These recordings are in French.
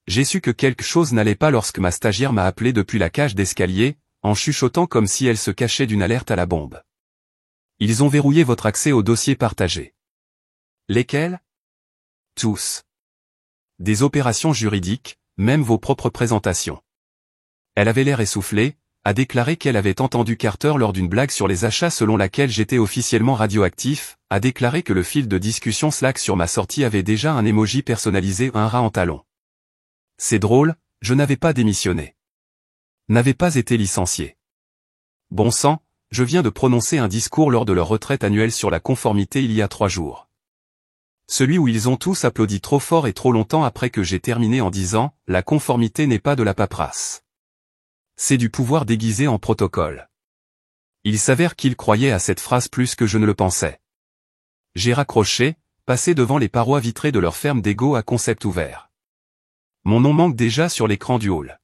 J'ai su que quelque chose n'allait pas lorsque ma stagiaire m'a appelé depuis la cage d'escalier, en chuchotant comme si elle se cachait d'une alerte à la bombe. Ils ont verrouillé votre accès aux dossiers partagés. Lesquels? Tous. Des opérations juridiques, même vos propres présentations. Elle avait l'air essoufflée, a déclaré qu'elle avait entendu Carter lors d'une blague sur les achats selon laquelle j'étais officiellement radioactif, a déclaré que le fil de discussion Slack sur ma sortie avait déjà un emoji personnalisé, un rat en talon. C'est drôle, je n'avais pas démissionné. N'avais pas été licencié. Bon sang, je viens de prononcer un discours lors de leur retraite annuelle sur la conformité il y a 3 jours. Celui où ils ont tous applaudi trop fort et trop longtemps après que j'ai terminé en disant « La conformité n'est pas de la paperasse. C'est du pouvoir déguisé en protocole. » Il s'avère qu'ils croyaient à cette phrase plus que je ne le pensais. J'ai raccroché, passé devant les parois vitrées de leur ferme d'Ego à concept ouvert. Mon nom manque déjà sur l'écran du hall.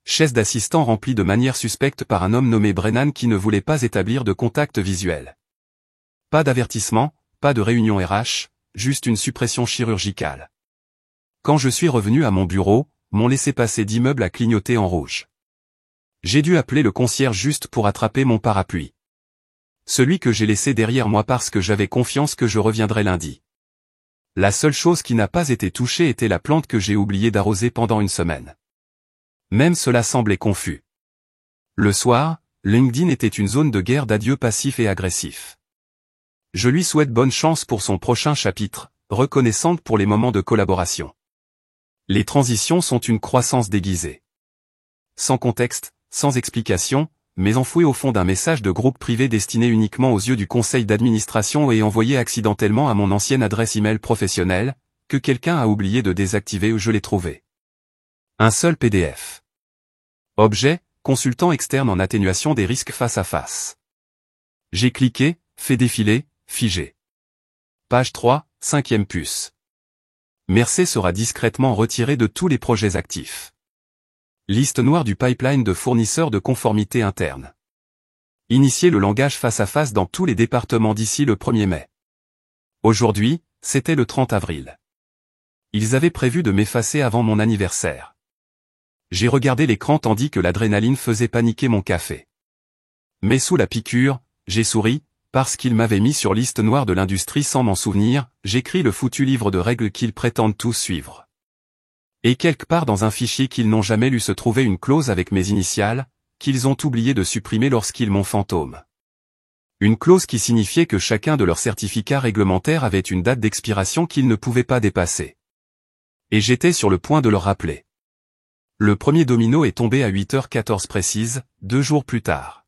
Chaise d'assistant remplie de manière suspecte par un homme nommé Brennan qui ne voulait pas établir de contact visuel. Pas d'avertissement, pas de réunion RH, juste une suppression chirurgicale. Quand je suis revenu à mon bureau, mon laissez-passer d'immeuble a clignoté en rouge. J'ai dû appeler le concierge juste pour attraper mon parapluie. Celui que j'ai laissé derrière moi parce que j'avais confiance que je reviendrais lundi. La seule chose qui n'a pas été touchée était la plante que j'ai oublié d'arroser pendant une semaine. Même cela semblait confus. Le soir, LinkedIn était une zone de guerre d'adieu passif et agressif. Je lui souhaite bonne chance pour son prochain chapitre, reconnaissante pour les moments de collaboration. Les transitions sont une croissance déguisée. Sans contexte, sans explication, mais enfouie au fond d'un message de groupe privé destiné uniquement aux yeux du conseil d'administration et envoyé accidentellement à mon ancienne adresse email professionnelle, que quelqu'un a oublié de désactiver ou je l'ai trouvé. Un seul PDF. Objet, consultant externe en atténuation des risques face à face. J'ai cliqué, fait défiler, figé. Page 3, 5e puce. Mercé sera discrètement retiré de tous les projets actifs. Liste noire du pipeline de fournisseurs de conformité interne. Initier le langage face à face dans tous les départements d'ici le 1er mai. Aujourd'hui, c'était le 30 avril. Ils avaient prévu de m'effacer avant mon anniversaire. J'ai regardé l'écran tandis que l'adrénaline faisait paniquer mon café. Mais sous la piqûre, j'ai souri, parce qu'ils m'avaient mis sur liste noire de l'industrie sans m'en souvenir, j'écris le foutu livre de règles qu'ils prétendent tous suivre. Et quelque part dans un fichier qu'ils n'ont jamais lu se trouvait une clause avec mes initiales, qu'ils ont oublié de supprimer lorsqu'ils m'ont fantôme. Une clause qui signifiait que chacun de leurs certificats réglementaires avait une date d'expiration qu'ils ne pouvaient pas dépasser. Et j'étais sur le point de leur rappeler. Le premier domino est tombé à 8h14 précise, 2 jours plus tard.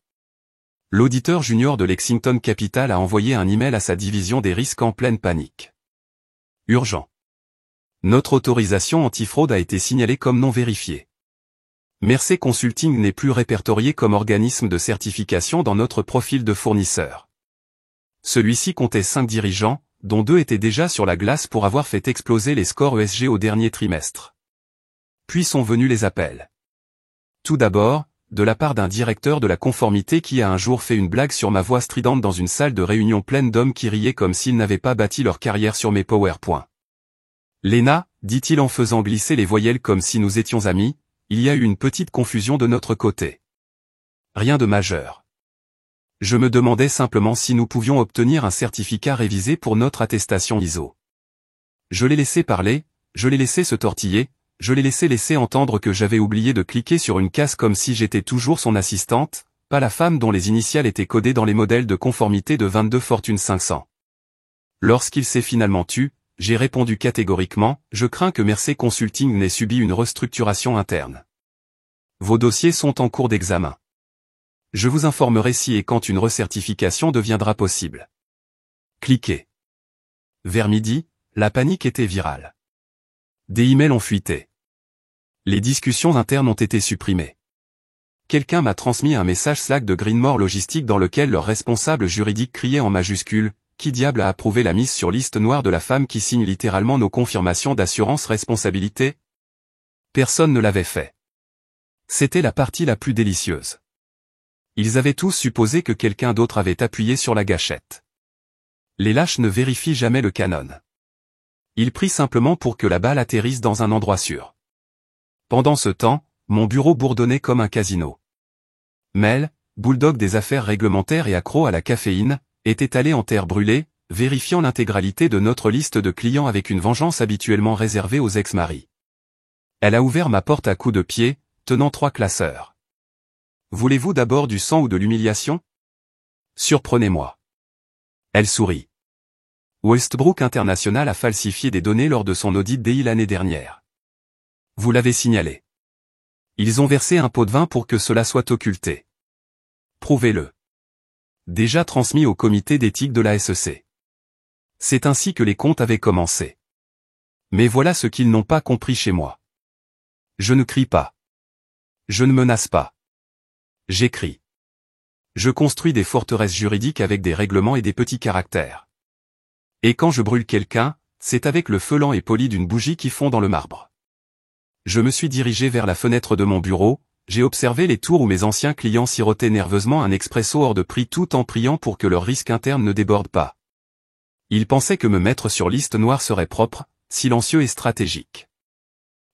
L'auditeur junior de Lexington Capital a envoyé un email à sa division des risques en pleine panique. Urgent. Notre autorisation antifraude a été signalée comme non vérifiée. Mercé Consulting n'est plus répertorié comme organisme de certification dans notre profil de fournisseur. Celui-ci comptait 5 dirigeants, dont 2 étaient déjà sur la glace pour avoir fait exploser les scores ESG au dernier trimestre. Puis sont venus les appels. Tout d'abord, de la part d'un directeur de la conformité qui a un jour fait une blague sur ma voix stridente dans une salle de réunion pleine d'hommes qui riaient comme s'ils n'avaient pas bâti leur carrière sur mes PowerPoint. Léna, dit-il en faisant glisser les voyelles comme si nous étions amis, il y a eu une petite confusion de notre côté. Rien de majeur. Je me demandais simplement si nous pouvions obtenir un certificat révisé pour notre attestation ISO. Je l'ai laissé parler, je l'ai laissé se tortiller, je l'ai laissé entendre que j'avais oublié de cliquer sur une case comme si j'étais toujours son assistante, pas la femme dont les initiales étaient codées dans les modèles de conformité de 22 Fortune 500. Lorsqu'il s'est finalement tu, j'ai répondu catégoriquement, je crains que Mercé Consulting n'ait subi une restructuration interne. Vos dossiers sont en cours d'examen. Je vous informerai si et quand une recertification deviendra possible. Cliquez. Vers midi, la panique était virale. Des emails ont fuité. Les discussions internes ont été supprimées. Quelqu'un m'a transmis un message Slack de Greenmore Logistique dans lequel leur responsable juridique criait en majuscule « Qui diable a approuvé la mise sur liste noire de la femme qui signe littéralement nos confirmations d'assurance responsabilité ?» Personne ne l'avait fait. C'était la partie la plus délicieuse. Ils avaient tous supposé que quelqu'un d'autre avait appuyé sur la gâchette. Les lâches ne vérifient jamais le canon. Ils prient simplement pour que la balle atterrisse dans un endroit sûr. Pendant ce temps, mon bureau bourdonnait comme un casino. Mel, bulldog des affaires réglementaires et accro à la caféine, était allé en terre brûlée, vérifiant l'intégralité de notre liste de clients avec une vengeance habituellement réservée aux ex-maris. Elle a ouvert ma porte à coups de pied, tenant 3 classeurs. Voulez-vous d'abord du sang ou de l'humiliation? Surprenez-moi. Elle sourit. Westbrook International a falsifié des données lors de son audit DI l'année dernière. Vous l'avez signalé. Ils ont versé un pot de vin pour que cela soit occulté. Prouvez-le. Déjà transmis au comité d'éthique de la SEC. C'est ainsi que les comptes avaient commencé. Mais voilà ce qu'ils n'ont pas compris chez moi. Je ne crie pas. Je ne menace pas. J'écris. Je construis des forteresses juridiques avec des règlements et des petits caractères. Et quand je brûle quelqu'un, c'est avec le feu lent et poli d'une bougie qui fond dans le marbre. Je me suis dirigé vers la fenêtre de mon bureau, j'ai observé les tours où mes anciens clients sirotaient nerveusement un expresso hors de prix tout en priant pour que leur risque interne ne déborde pas. Ils pensaient que me mettre sur liste noire serait propre, silencieux et stratégique.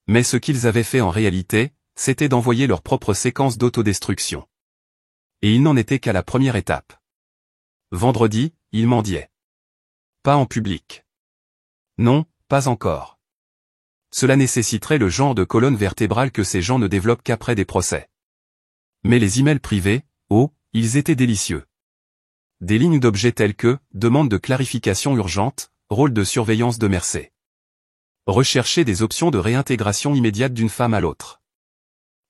Mais ce qu'ils avaient fait en réalité, c'était d'envoyer leur propre séquence d'autodestruction. Et ils n'en étaient qu'à la première étape. Vendredi, ils mendiaient. Pas en public. Non, pas encore. Cela nécessiterait le genre de colonne vertébrale que ces gens ne développent qu'après des procès. Mais les emails privés, oh, ils étaient délicieux. Des lignes d'objets telles que « demande de clarification urgente »,« rôle de surveillance de Mercé ». Rechercher des options de réintégration immédiate d'une femme à l'autre.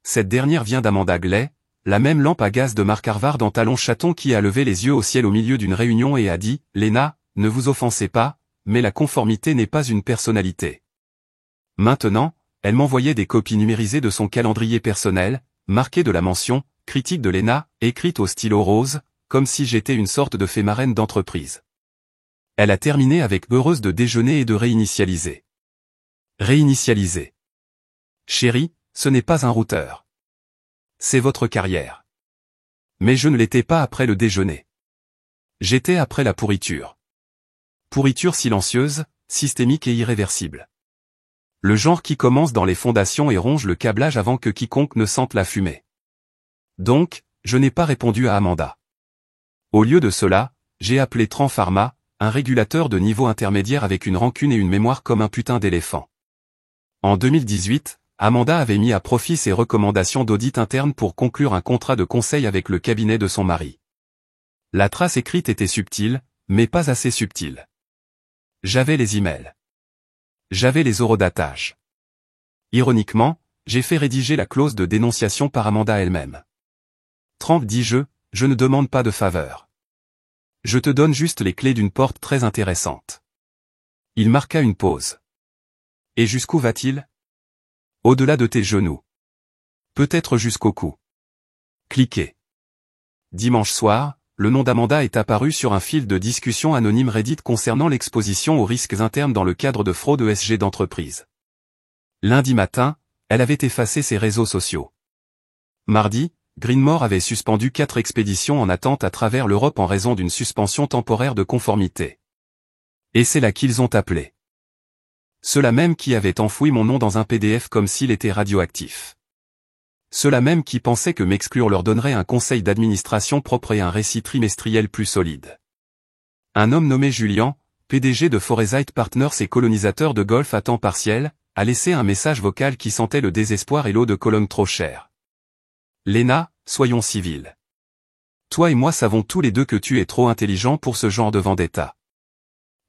Cette dernière vient d'Amanda Glay, la même lampe à gaz de Marc Harvard en talons chatons qui a levé les yeux au ciel au milieu d'une réunion et a dit « Lena, ne vous offensez pas, mais la conformité n'est pas une personnalité. » Maintenant, elle m'envoyait des copies numérisées de son calendrier personnel, marquées de la mention « critique de Lena », écrite au stylo rose, comme si j'étais une sorte de fée marraine d'entreprise. Elle a terminé avec « heureuse de déjeuner et de réinitialiser ». Réinitialiser. Chérie, ce n'est pas un routeur. C'est votre carrière. Mais je ne l'étais pas après le déjeuner. J'étais après la pourriture. Pourriture silencieuse, systémique et irréversible. Le genre qui commence dans les fondations et ronge le câblage avant que quiconque ne sente la fumée. Donc, je n'ai pas répondu à Amanda. Au lieu de cela, j'ai appelé Tran Pharma, un régulateur de niveau intermédiaire avec une rancune et une mémoire comme un putain d'éléphant. En 2018, Amanda avait mis à profit ses recommandations d'audit interne pour conclure un contrat de conseil avec le cabinet de son mari. La trace écrite était subtile, mais pas assez subtile. J'avais les emails. J'avais les horodatages. Ironiquement, j'ai fait rédiger la clause de dénonciation par Amanda elle-même. 30 dis-je, je ne demande pas de faveur. Je te donne juste les clés d'une porte très intéressante. Il marqua une pause. Et jusqu'où va-t-il? Au-delà de tes genoux. Peut-être jusqu'au cou. Cliquez. Dimanche soir, le nom d'Amanda est apparu sur un fil de discussion anonyme Reddit concernant l'exposition aux risques internes dans le cadre de fraude ESG d'entreprise. Lundi matin, elle avait effacé ses réseaux sociaux. Mardi, Greenmore avait suspendu 4 expéditions en attente à travers l'Europe en raison d'une suspension temporaire de conformité. Et c'est là qu'ils ont appelé. Ceux-là même qui avaient enfoui mon nom dans un PDF comme s'il était radioactif. Ceux-là même qui pensaient que m'exclure leur donnerait un conseil d'administration propre et un récit trimestriel plus solide. Un homme nommé Julian, PDG de Foresight Partners et colonisateur de golf à temps partiel, a laissé un message vocal qui sentait le désespoir et l'eau de Cologne trop chère. Lena, soyons civils. Toi et moi savons tous les deux que tu es trop intelligent pour ce genre de vendetta.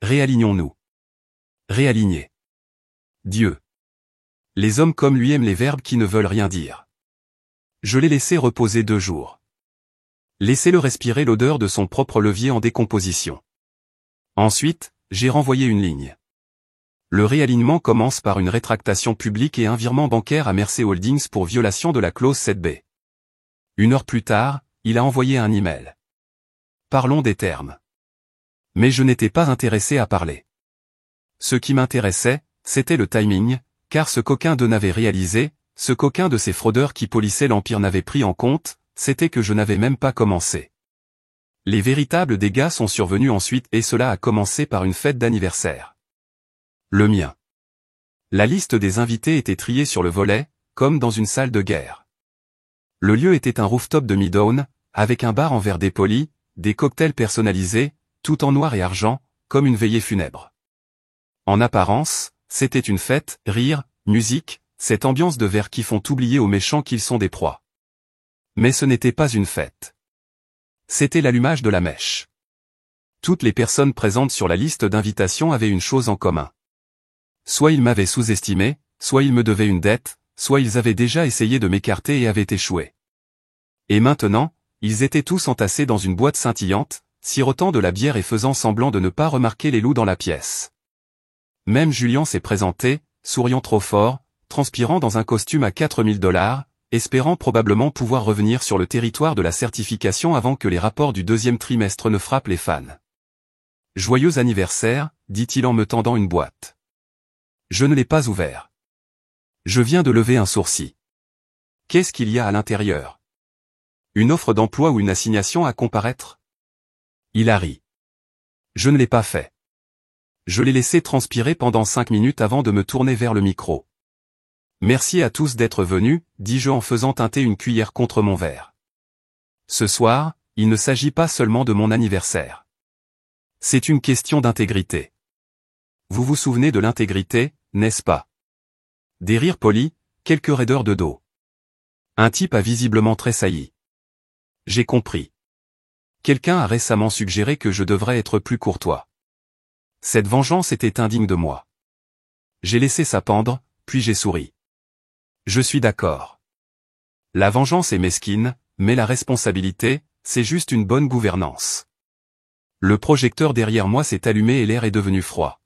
Réalignons-nous. Réaligner. Dieu. Les hommes comme lui aiment les verbes qui ne veulent rien dire. Je l'ai laissé reposer 2 jours. Laissez-le respirer l'odeur de son propre levier en décomposition. Ensuite, j'ai renvoyé une ligne. Le réalignement commence par une rétractation publique et un virement bancaire à Mercé Holdings pour violation de la clause 7B. 1 heure plus tard, il a envoyé un email. Parlons des termes. Mais je n'étais pas intéressé à parler. Ce qui m'intéressait, c'était le timing, car ce coquin de n'avait réalisé, ce coquin de ces fraudeurs qui polissaient l'Empire n'avait pris en compte, c'était que je n'avais même pas commencé. Les véritables dégâts sont survenus ensuite et cela a commencé par une fête d'anniversaire. Le mien. La liste des invités était triée sur le volet, comme dans une salle de guerre. Le lieu était un rooftop demi-down, avec un bar en verre dépoli, des cocktails personnalisés, tout en noir et argent, comme une veillée funèbre. En apparence, c'était une fête, rire, musique, cette ambiance de verre qui font oublier aux méchants qu'ils sont des proies. Mais ce n'était pas une fête. C'était l'allumage de la mèche. Toutes les personnes présentes sur la liste d'invitation avaient une chose en commun. Soit ils m'avaient sous-estimé, soit ils me devaient une dette, soit ils avaient déjà essayé de m'écarter et avaient échoué. Et maintenant, ils étaient tous entassés dans une boîte scintillante, sirotant de la bière et faisant semblant de ne pas remarquer les loups dans la pièce. Même Julien s'est présenté, souriant trop fort, transpirant dans un costume à $4000, espérant probablement pouvoir revenir sur le territoire de la certification avant que les rapports du deuxième trimestre ne frappent les fans. « Joyeux anniversaire », dit-il en me tendant une boîte. Je ne l'ai pas ouvert. Je viens de lever un sourcil. Qu'est-ce qu'il y a à l'intérieur? Une offre d'emploi ou une assignation à comparaître? Il a ri. Je ne l'ai pas fait. Je l'ai laissé transpirer pendant 5 minutes avant de me tourner vers le micro. Merci à tous d'être venus, dis-je en faisant teinter une cuillère contre mon verre. Ce soir, il ne s'agit pas seulement de mon anniversaire. C'est une question d'intégrité. Vous vous souvenez de l'intégrité, n'est-ce pas? Des rires polis, quelques raideurs de dos. Un type a visiblement tressailli. J'ai compris. Quelqu'un a récemment suggéré que je devrais être plus courtois. Cette vengeance était indigne de moi. J'ai laissé ça pendre, puis j'ai souri. Je suis d'accord. La vengeance est mesquine, mais la responsabilité, c'est juste une bonne gouvernance. Le projecteur derrière moi s'est allumé et l'air est devenu froid.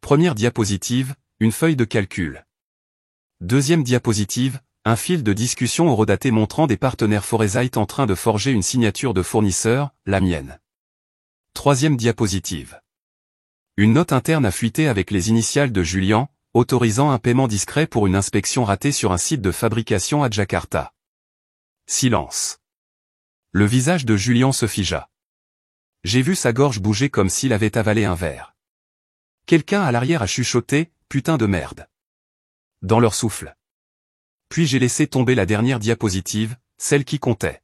Première diapositive, une feuille de calcul. Deuxième diapositive, un fil de discussion horodaté montrant des partenaires Foresight en train de forger une signature de fournisseur, la mienne. Troisième diapositive. Une note interne a fuité avec les initiales de Julien, autorisant un paiement discret pour une inspection ratée sur un site de fabrication à Jakarta. Silence. Le visage de Julien se figea. J'ai vu sa gorge bouger comme s'il avait avalé un verre. Quelqu'un à l'arrière a chuchoté, putain de merde. Dans leur souffle. Puis j'ai laissé tomber la dernière diapositive, celle qui comptait.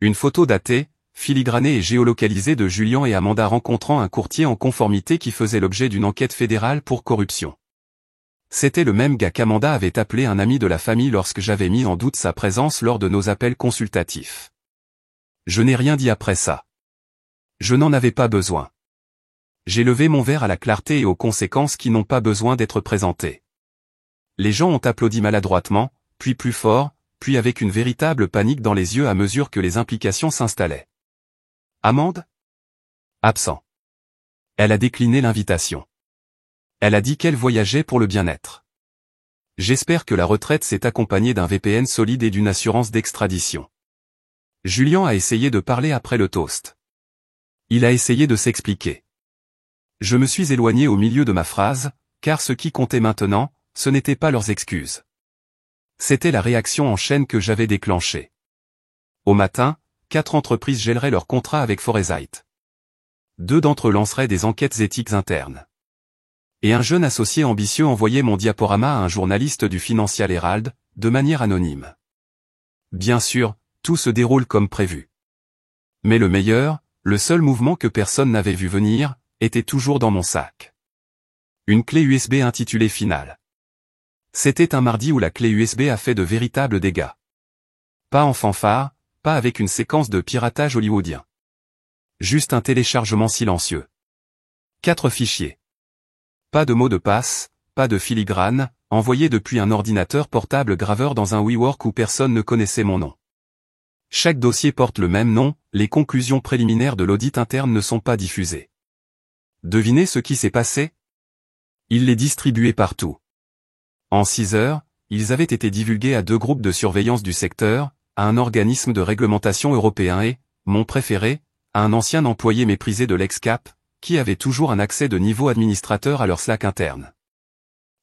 Une photo datée, filigranée et géolocalisée de Julien et Amanda rencontrant un courtier en conformité qui faisait l'objet d'une enquête fédérale pour corruption. C'était le même gars qu'Amanda avait appelé un ami de la famille lorsque j'avais mis en doute sa présence lors de nos appels consultatifs. Je n'ai rien dit après ça. Je n'en avais pas besoin. J'ai levé mon verre à la clarté et aux conséquences qui n'ont pas besoin d'être présentées. Les gens ont applaudi maladroitement, puis plus fort, puis avec une véritable panique dans les yeux à mesure que les implications s'installaient. Amande? Absent. Elle a décliné l'invitation. Elle a dit qu'elle voyageait pour le bien-être. J'espère que la retraite s'est accompagnée d'un VPN solide et d'une assurance d'extradition. Julien a essayé de parler après le toast. Il a essayé de s'expliquer. Je me suis éloigné au milieu de ma phrase, car ce qui comptait maintenant, ce n'était pas leurs excuses. C'était la réaction en chaîne que j'avais déclenchée. Au matin, 4 entreprises gèleraient leur contrat avec Foresight. 2 d'entre eux lanceraient des enquêtes éthiques internes. Et un jeune associé ambitieux envoyait mon diaporama à un journaliste du Financial Herald, de manière anonyme. Bien sûr, tout se déroule comme prévu. Mais le meilleur, le seul mouvement que personne n'avait vu venir, était toujours dans mon sac. Une clé USB intitulée Final. C'était un mardi où la clé USB a fait de véritables dégâts. Pas en fanfare, pas avec une séquence de piratage hollywoodien. Juste un téléchargement silencieux. 4 fichiers. Pas de mot de passe, pas de filigrane, envoyé depuis un ordinateur portable graveur dans un WeWork où personne ne connaissait mon nom. Chaque dossier porte le même nom, les conclusions préliminaires de l'audit interne ne sont pas diffusées. Devinez ce qui s'est passé? Il les distribuait partout. En 6 heures, ils avaient été divulgués à 2 groupes de surveillance du secteur, à un organisme de réglementation européen et, mon préféré, à un ancien employé méprisé de l'EXCAP, qui avait toujours un accès de niveau administrateur à leur Slack interne.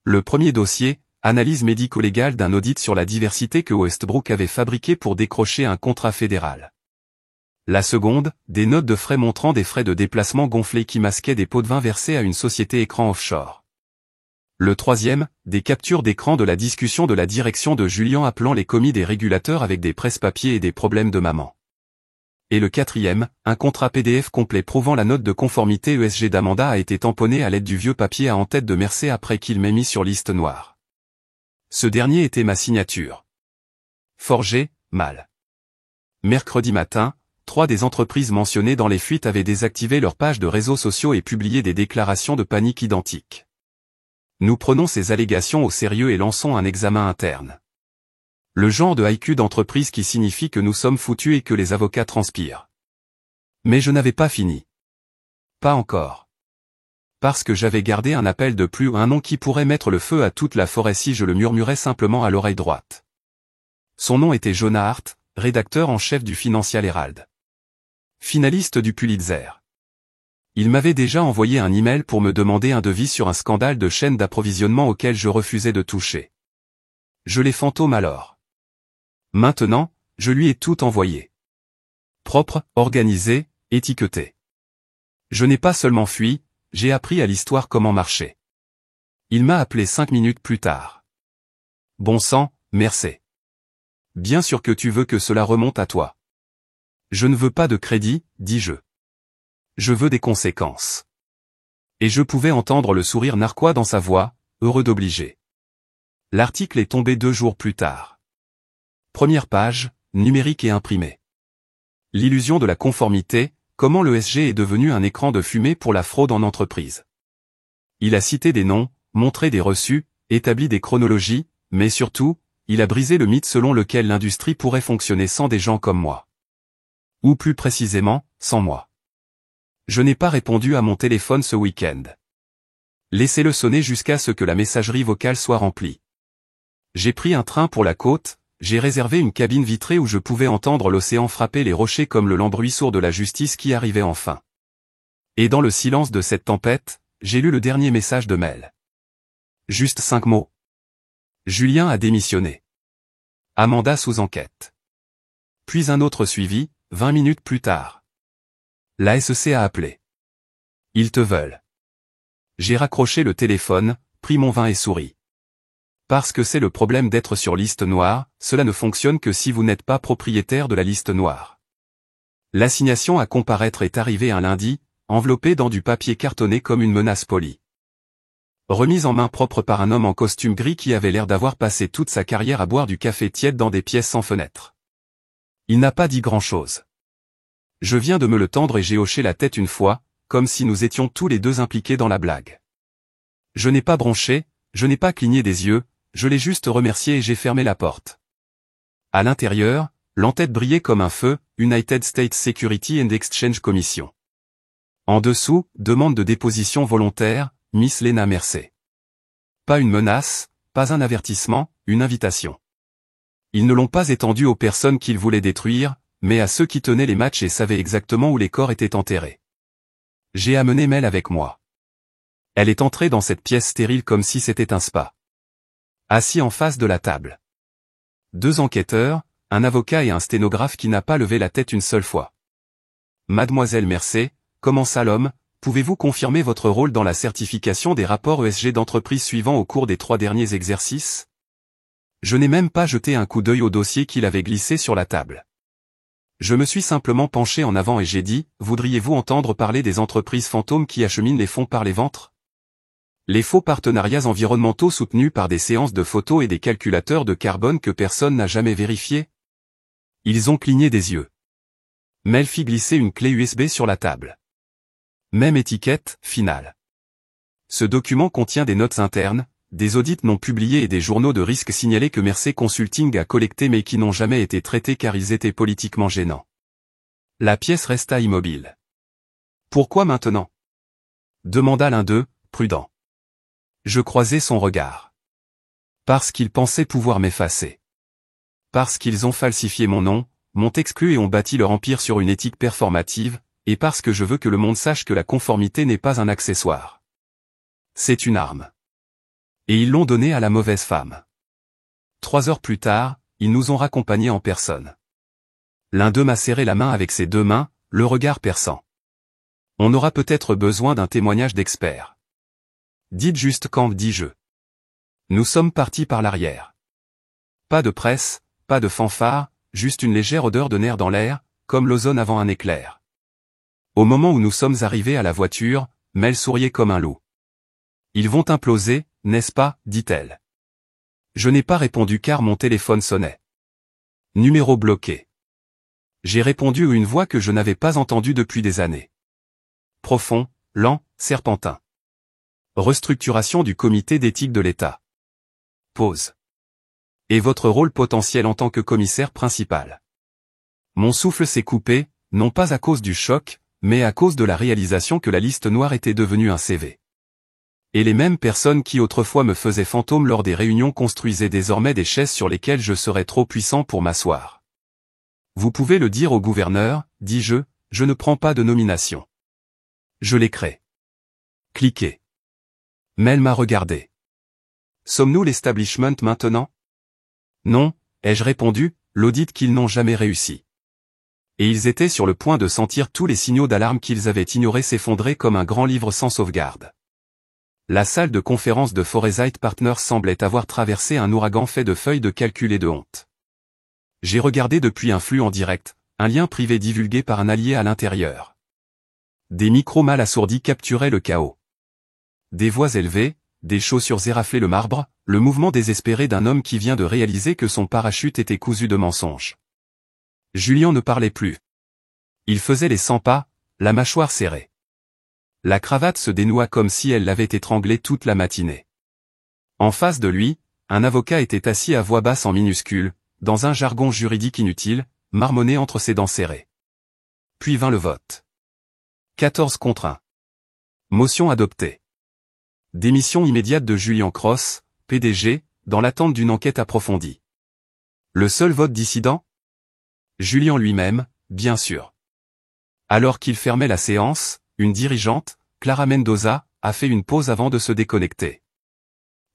Le premier dossier, analyse médico-légale d'un audit sur la diversité que Westbrook avait fabriqué pour décrocher un contrat fédéral. La seconde, des notes de frais montrant des frais de déplacement gonflés qui masquaient des pots de vin versés à une société écran offshore. Le troisième, des captures d'écran de la discussion de la direction de Julien appelant les commis des régulateurs avec des presse-papiers et des problèmes de maman. Et le quatrième, un contrat PDF complet prouvant la note de conformité ESG d'Amanda a été tamponné à l'aide du vieux papier à en-tête de Mercé après qu'il m'ait mis sur liste noire. Ce dernier était ma signature. Forgé, mal. Mercredi matin, 3 des entreprises mentionnées dans les fuites avaient désactivé leurs pages de réseaux sociaux et publié des déclarations de panique identiques. Nous prenons ces allégations au sérieux et lançons un examen interne. Le genre de haïku d'entreprise qui signifie que nous sommes foutus et que les avocats transpirent. Mais je n'avais pas fini. Pas encore. Parce que j'avais gardé un appel de plus un nom qui pourrait mettre le feu à toute la forêt si je le murmurais simplement à l'oreille droite. Son nom était Jonah Hart, rédacteur en chef du Financial Herald. Finaliste du Pulitzer. Il m'avait déjà envoyé un email pour me demander un devis sur un scandale de chaîne d'approvisionnement auquel je refusais de toucher. Je les fantôme alors. Maintenant, je lui ai tout envoyé. Propre, organisé, étiqueté. Je n'ai pas seulement fui, j'ai appris à l'histoire comment marcher. Il m'a appelé 5 minutes plus tard. Bon sang, merci. Bien sûr que tu veux que cela remonte à toi. Je ne veux pas de crédit, dis-je. Je veux des conséquences. Et je pouvais entendre le sourire narquois dans sa voix, heureux d'obliger. L'article est tombé 2 jours plus tard. Première page, numérique et imprimé. L'illusion de la conformité, comment l'ESG est devenu un écran de fumée pour la fraude en entreprise. Il a cité des noms, montré des reçus, établi des chronologies, mais surtout, il a brisé le mythe selon lequel l'industrie pourrait fonctionner sans des gens comme moi. Ou plus précisément, sans moi. Je n'ai pas répondu à mon téléphone ce week-end. Laissez-le sonner jusqu'à ce que la messagerie vocale soit remplie. J'ai pris un train pour la côte, j'ai réservé une cabine vitrée où je pouvais entendre l'océan frapper les rochers comme le lambris sourd de la justice qui arrivait enfin. Et dans le silence de cette tempête, j'ai lu le dernier message de Mel. Juste 5 mots. Julien a démissionné. Amanda sous enquête. Puis un autre suivi, 20 minutes plus tard. La SEC a appelé. Ils te veulent. J'ai raccroché le téléphone, pris mon vin et souri. Parce que c'est le problème d'être sur liste noire, cela ne fonctionne que si vous n'êtes pas propriétaire de la liste noire. L'assignation à comparaître est arrivée un lundi, enveloppée dans du papier cartonné comme une menace polie. Remise en main propre par un homme en costume gris qui avait l'air d'avoir passé toute sa carrière à boire du café tiède dans des pièces sans fenêtre. Il n'a pas dit grand-chose. Je viens de me le tendre et j'ai hoché la tête une fois, comme si nous étions tous les deux impliqués dans la blague. Je n'ai pas bronché, je n'ai pas cligné des yeux, je l'ai juste remercié et j'ai fermé la porte. À l'intérieur, l'entête brillait comme un feu, United States Security and Exchange Commission. En dessous, demande de déposition volontaire, Miss Lena Mercé. Pas une menace, pas un avertissement, une invitation. Ils ne l'ont pas étendue aux personnes qu'ils voulaient détruire, mais à ceux qui tenaient les matchs et savaient exactement où les corps étaient enterrés. J'ai amené Mel avec moi. Elle est entrée dans cette pièce stérile comme si c'était un spa. Assis en face de la table. 2 enquêteurs, un avocat et un sténographe qui n'a pas levé la tête une seule fois. Mademoiselle Mercé, commença l'homme, pouvez-vous confirmer votre rôle dans la certification des rapports ESG d'entreprise suivants au cours des 3 derniers exercices? Je n'ai même pas jeté un coup d'œil au dossier qu'il avait glissé sur la table. Je me suis simplement penché en avant et j'ai dit, voudriez-vous entendre parler des entreprises fantômes qui acheminent les fonds par les ventres? Les faux partenariats environnementaux soutenus par des séances de photos et des calculateurs de carbone que personne n'a jamais vérifiés? Ils ont cligné des yeux. Mel fit glisser une clé USB sur la table. Même étiquette, finale. Ce document contient des notes internes, des audits non publiés et des journaux de risque signalés que Mercé Consulting a collectés mais qui n'ont jamais été traités car ils étaient politiquement gênants. La pièce resta immobile. Pourquoi maintenant? Demanda l'un d'eux, prudent. Je croisai son regard. Parce qu'ils pensaient pouvoir m'effacer. Parce qu'ils ont falsifié mon nom, m'ont exclu et ont bâti leur empire sur une éthique performative, et parce que je veux que le monde sache que la conformité n'est pas un accessoire. C'est une arme. Et ils l'ont donnée à la mauvaise femme. 3 heures plus tard, ils nous ont raccompagnés en personne. L'un d'eux m'a serré la main avec ses 2 mains, le regard perçant. On aura peut-être besoin d'un témoignage d'expert. Dites juste quand, dis-je. Nous sommes partis par l'arrière. Pas de presse, pas de fanfare, juste une légère odeur de nerfs dans l'air, comme l'ozone avant un éclair. Au moment où nous sommes arrivés à la voiture, Mel souriait comme un loup. Ils vont imploser, n'est-ce pas, dit-elle. Je n'ai pas répondu car mon téléphone sonnait. Numéro bloqué. J'ai répondu à une voix que je n'avais pas entendue depuis des années. Profond, lent, serpentin. Restructuration du comité d'éthique de l'État. Pause. Et votre rôle potentiel en tant que commissaire principal. Mon souffle s'est coupé, non pas à cause du choc, mais à cause de la réalisation que la liste noire était devenue un CV. Et les mêmes personnes qui autrefois me faisaient fantôme lors des réunions construisaient désormais des chaises sur lesquelles je serais trop puissant pour m'asseoir. Vous pouvez le dire au gouverneur, dis-je, je ne prends pas de nomination. Je les crée. Cliquez. Mel m'a regardé. Sommes-nous l'establishment maintenant? Non, ai-je répondu, l'audit qu'ils n'ont jamais réussi. Et ils étaient sur le point de sentir tous les signaux d'alarme qu'ils avaient ignorés s'effondrer comme un grand livre sans sauvegarde. La salle de conférence de Foresight Partners semblait avoir traversé un ouragan fait de feuilles de calcul et de honte. J'ai regardé depuis un flux en direct, un lien privé divulgué par un allié à l'intérieur. Des micros mal assourdis capturaient le chaos. Des voix élevées, des chaussures éraflaient le marbre, le mouvement désespéré d'un homme qui vient de réaliser que son parachute était cousu de mensonges. Julien ne parlait plus. Il faisait les 100 pas, la mâchoire serrée. La cravate se dénoua comme si elle l'avait étranglé toute la matinée. En face de lui, un avocat était assis à voix basse en minuscule, dans un jargon juridique inutile, marmonné entre ses dents serrées. Puis vint le vote. 14 contre 1. Motion adoptée. Démission immédiate de Julian Cross, PDG, dans l'attente d'une enquête approfondie. Le seul vote dissident? Julian lui-même, bien sûr. Alors qu'il fermait la séance, une dirigeante, Clara Mendoza, a fait une pause avant de se déconnecter.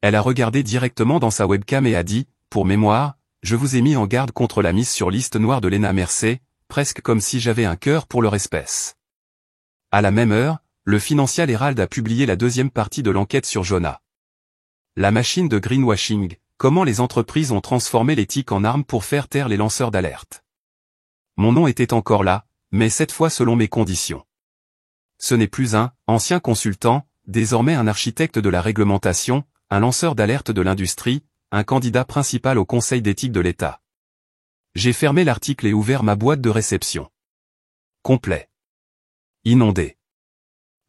Elle a regardé directement dans sa webcam et a dit, pour mémoire, je vous ai mis en garde contre la mise sur liste noire de Lena Mercer, presque comme si j'avais un cœur pour leur espèce. À la même heure, le Financial Herald a publié la deuxième partie de l'enquête sur Jonah. La machine de greenwashing, comment les entreprises ont transformé l'éthique en arme pour faire taire les lanceurs d'alerte. Mon nom était encore là, mais cette fois selon mes conditions. Ce n'est plus un ancien consultant, désormais un architecte de la réglementation, un lanceur d'alerte de l'industrie, un candidat principal au Conseil d'éthique de l'État. J'ai fermé l'article et ouvert ma boîte de réception. Complet. Inondé.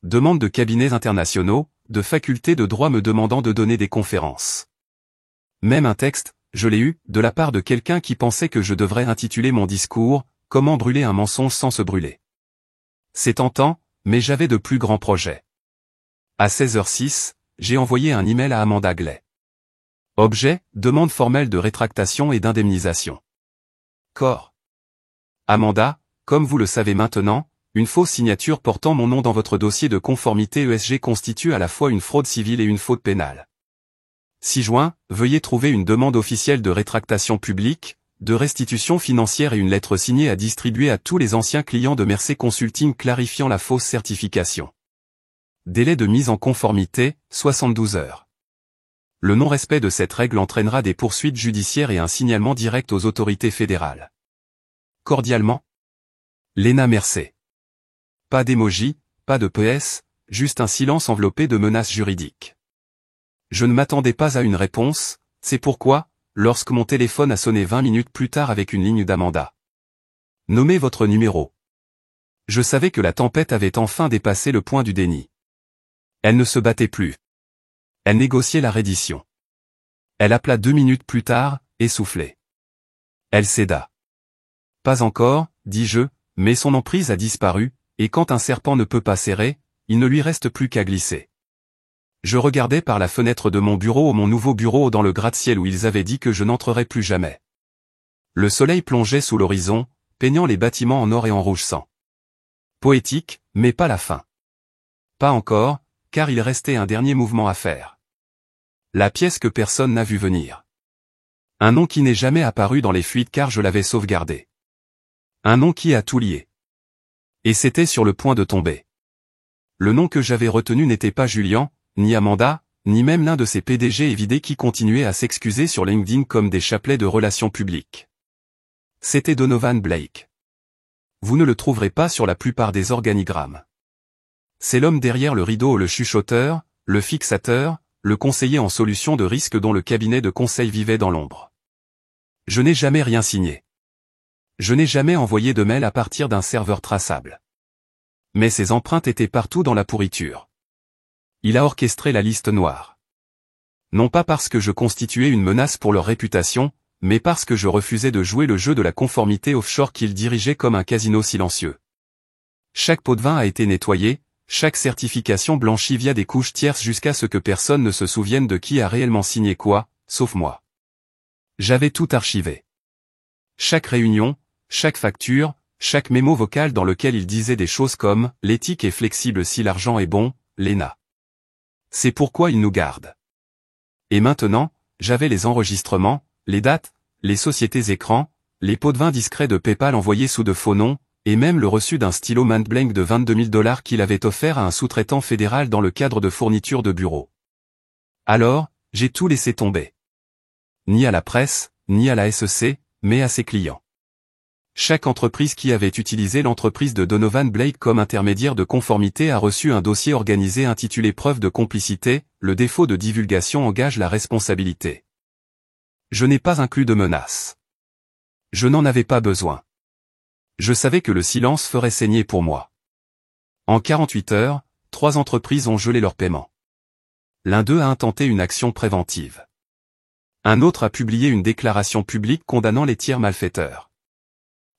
Demande de cabinets internationaux, de facultés de droit me demandant de donner des conférences. Même un texte, je l'ai eu, de la part de quelqu'un qui pensait que je devrais intituler mon discours « Comment brûler un mensonge sans se brûler ». C'est tentant, mais j'avais de plus grands projets. À 16h06, j'ai envoyé un email à Amanda Glay. Objet, demande formelle de rétractation et d'indemnisation. Corps. Amanda, comme vous le savez maintenant, une fausse signature portant mon nom dans votre dossier de conformité ESG constitue à la fois une fraude civile et une faute pénale. 6 juin, veuillez trouver une demande officielle de rétractation publique, de restitution financière et une lettre signée à distribuer à tous les anciens clients de Mercer Consulting clarifiant la fausse certification. Délai de mise en conformité, 72 heures. Le non-respect de cette règle entraînera des poursuites judiciaires et un signalement direct aux autorités fédérales. Cordialement. Lena Mercer. Pas d'émoji, pas de PS, juste un silence enveloppé de menaces juridiques. Je ne m'attendais pas à une réponse, c'est pourquoi, lorsque mon téléphone a sonné 20 minutes plus tard avec une ligne d'Amanda. Nommez votre numéro. Je savais que la tempête avait enfin dépassé le point du déni. Elle ne se battait plus. Elle négociait la reddition. Elle appela 2 minutes plus tard, essoufflée. Elle céda. Pas encore, dis-je, mais son emprise a disparu, et quand un serpent ne peut pas serrer, il ne lui reste plus qu'à glisser. Je regardais par la fenêtre de mon nouveau bureau dans le gratte-ciel où ils avaient dit que je n'entrerais plus jamais. Le soleil plongeait sous l'horizon, peignant les bâtiments en or et en rouge sang. Poétique, mais pas la fin. Pas encore, car il restait un dernier mouvement à faire. La pièce que personne n'a vu venir. Un nom qui n'est jamais apparu dans les fuites car je l'avais sauvegardé. Un nom qui a tout lié. Et c'était sur le point de tomber. Le nom que j'avais retenu n'était pas Julian, ni Amanda, ni même l'un de ces PDG évidés qui continuaient à s'excuser sur LinkedIn comme des chapelets de relations publiques. C'était Donovan Blake. Vous ne le trouverez pas sur la plupart des organigrammes. C'est l'homme derrière le rideau, le chuchoteur, le fixateur, le conseiller en solution de risque dont le cabinet de conseil vivait dans l'ombre. Je n'ai jamais rien signé. Je n'ai jamais envoyé de mail à partir d'un serveur traçable. Mais ses empreintes étaient partout dans la pourriture. Il a orchestré la liste noire. Non pas parce que je constituais une menace pour leur réputation, mais parce que je refusais de jouer le jeu de la conformité offshore qu'il dirigeait comme un casino silencieux. Chaque pot de vin a été nettoyé, chaque certification blanchie via des couches tierces jusqu'à ce que personne ne se souvienne de qui a réellement signé quoi, sauf moi. J'avais tout archivé. Chaque réunion, chaque facture, chaque mémo vocal dans lequel il disait des choses comme « l'éthique est flexible si l'argent est bon, Lena ». C'est pourquoi il nous garde. Et maintenant, j'avais les enregistrements, les dates, les sociétés écrans, les pots de vin discrets de PayPal envoyés sous de faux noms, et même le reçu d'un stylo Montblanc de 22 000 $ qu'il avait offert à un sous-traitant fédéral dans le cadre de fournitures de bureau. Alors, j'ai tout laissé tomber. Ni à la presse, ni à la SEC, mais à ses clients. Chaque entreprise qui avait utilisé l'entreprise de Donovan Blake comme intermédiaire de conformité a reçu un dossier organisé intitulé Preuve de complicité, le défaut de divulgation engage la responsabilité. Je n'ai pas inclus de menaces. Je n'en avais pas besoin. Je savais que le silence ferait saigner pour moi. En 48 heures, 3 entreprises ont gelé leur paiement. L'un d'eux a intenté une action préventive. Un autre a publié une déclaration publique condamnant les tiers malfaiteurs.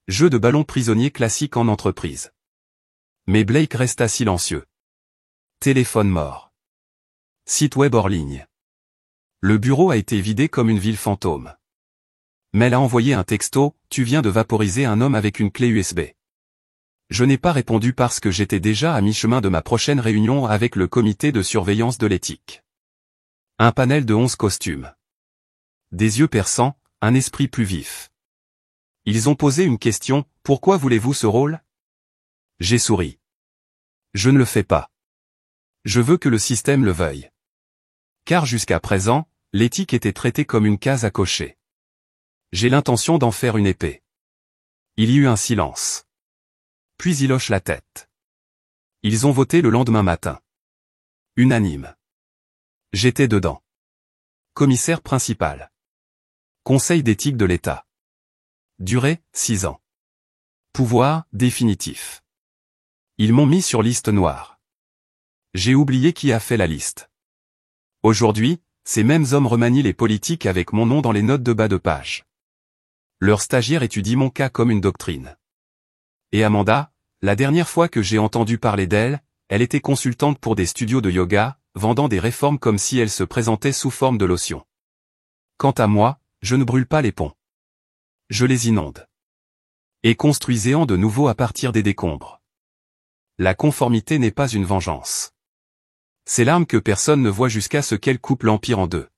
Jeu de ballon prisonnier classique en entreprise. Mais Blake resta silencieux. Téléphone mort. Site web hors ligne. Le bureau a été vidé comme une ville fantôme. Mel a envoyé un texto, « Tu viens de vaporiser un homme avec une clé USB ». Je n'ai pas répondu parce que j'étais déjà à mi-chemin de ma prochaine réunion avec le comité de surveillance de l'éthique. Un panel de 11 costumes. Des yeux perçants, un esprit plus vif. Ils ont posé une question, « Pourquoi voulez-vous ce rôle ?» J'ai souri. Je ne le fais pas. Je veux que le système le veuille. Car jusqu'à présent, l'éthique était traitée comme une case à cocher. J'ai l'intention d'en faire une épée. Il y eut un silence. Puis il hoche la tête. Ils ont voté le lendemain matin. Unanime. J'étais dedans. Commissaire principal. Conseil d'éthique de l'État. Durée, 6 ans. Pouvoir, définitif. Ils m'ont mis sur liste noire. J'ai oublié qui a fait la liste. Aujourd'hui, ces mêmes hommes remanient les politiques avec mon nom dans les notes de bas de page. Leurs stagiaires étudient mon cas comme une doctrine. Et Amanda, la dernière fois que j'ai entendu parler d'elle, elle était consultante pour des studios de yoga, vendant des réformes comme si elle se présentait sous forme de lotion. Quant à moi, je ne brûle pas les ponts. Je les inonde. Et construisez-en de nouveau à partir des décombres. La conformité n'est pas une vengeance. C'est l'arme que personne ne voit jusqu'à ce qu'elle coupe l'empire en deux.